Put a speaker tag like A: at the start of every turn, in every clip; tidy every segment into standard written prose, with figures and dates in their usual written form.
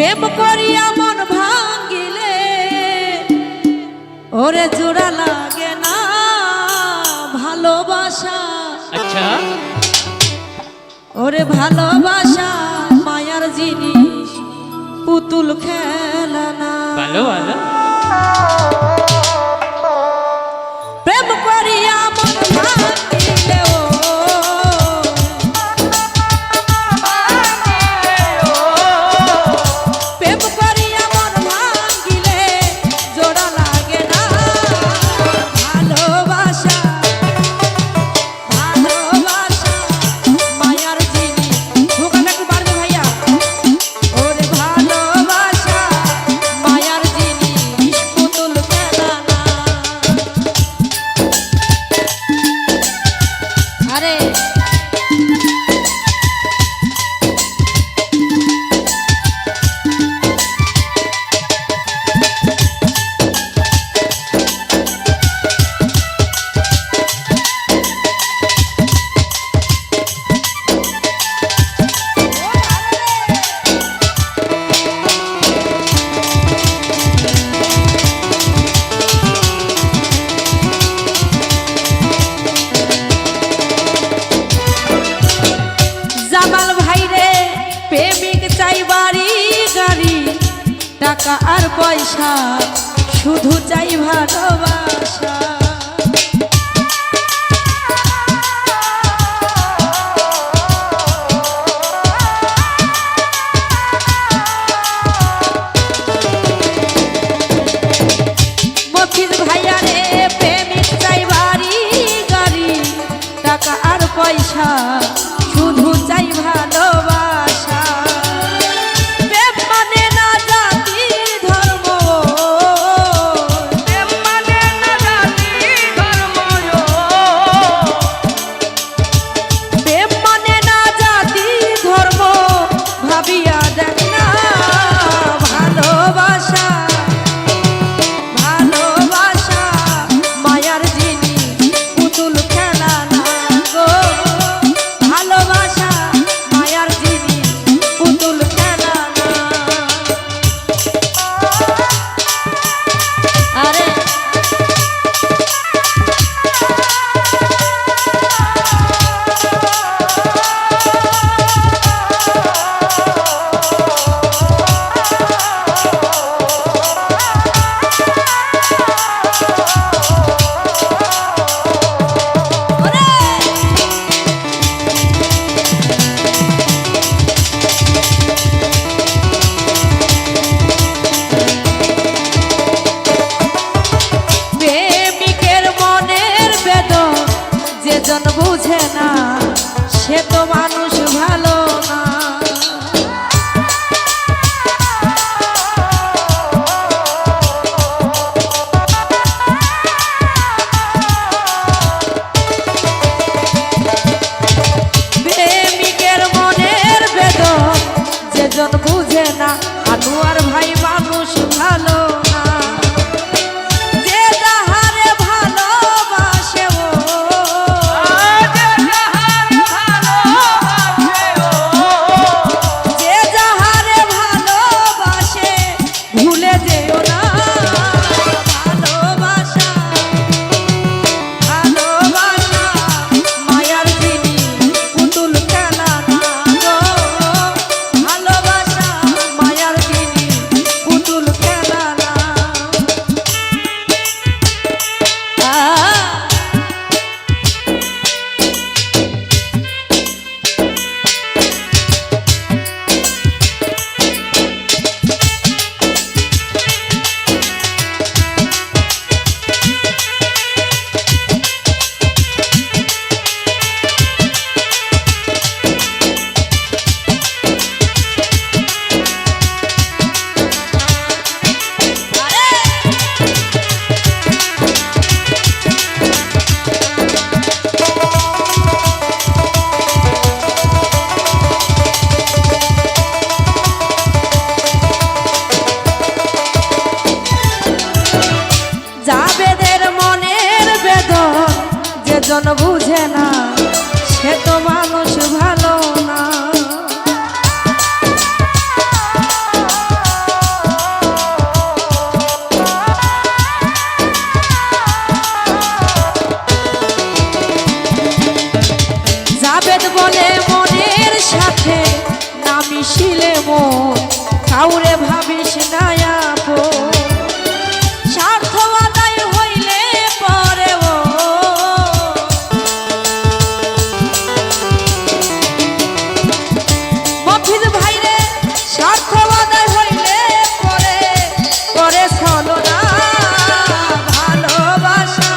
A: প্রেম করিয়া মন ভাঙ্গিলে ওরে জোড়া লাগে না ভালোবাসা।
B: আচ্ছা
A: ওরে ভালোবাসা মায়ার জিনিস পুতুল খেলা না।
B: ভালো ভালো
A: প্রেম করিয়া মন ভাঙ্গিলে টাকা আর পয়সা শুধু চাই ভালোবাসা। মফিজ ভাইয়া রে প্রেমিক চাই বাড়ি গাড়ি টাকা আর পয়সা শুধু চাই ভালোবাসা। জন বুঝে না সে তো মানুষ ভালো না। প্রেমিকের মনের বেদন যে জন বুঝে না আনোয়ার ভাই মানুষ ভালো না। la la ভাবিস না আপন স্বার্থ আদায় হইলে পরে ও মফিজ ভাইরে স্বার্থ আদায় হইলে পরে পরে ছলো না ভালোবাসা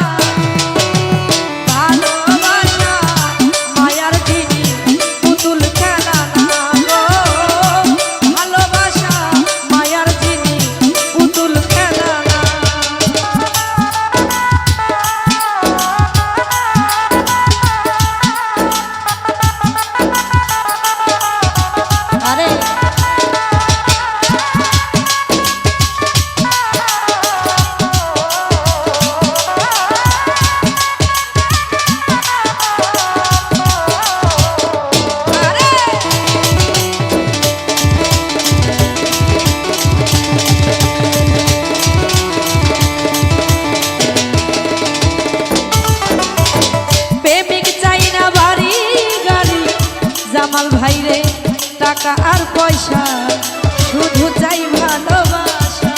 A: ভালোবাসা মায়ার দিদি পুতুল খেলা না গো ভালোবাসা মায়ার দিদি পুতুল খেলা না আরে প্রেমিক চাই না বাড়ি গাড়ি জামাল ভাইরে টাকা আর পয়সা শুধু চাই ভালোবাসা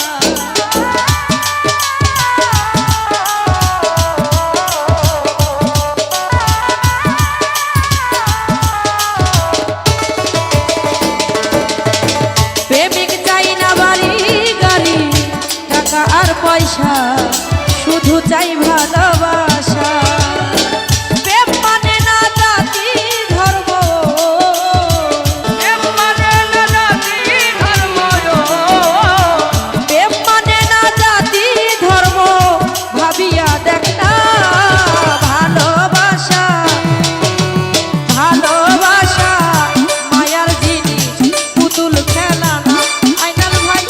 A: প্রেমিক চাই না বাড়ি গাড়ি টাকা আর পয়সা শুধু চাই ভালোবাসা প্রেম মানে না জাতি ধর্ম প্রেম মানে না জাতি ধর্ম প্রেম মানে না জাতি ধর্ম ভাবিয়া দেখ না ভালোবাসা ভালোবাসা মায়ার জিনিস পুতুল খেলা না আইনাল ভাই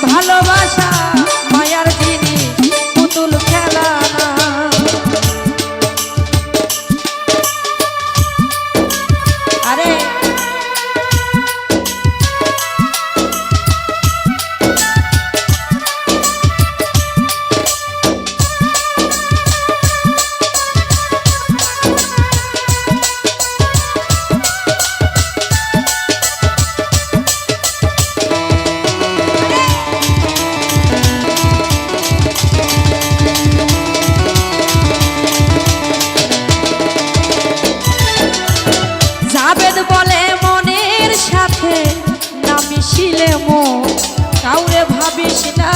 A: ভালোবাসা মায়ার জিনিস পুতুল খেলা না আরে জাবেদ বলে মনের সাথে না মিশিলে মন কাউরে ভাবিস না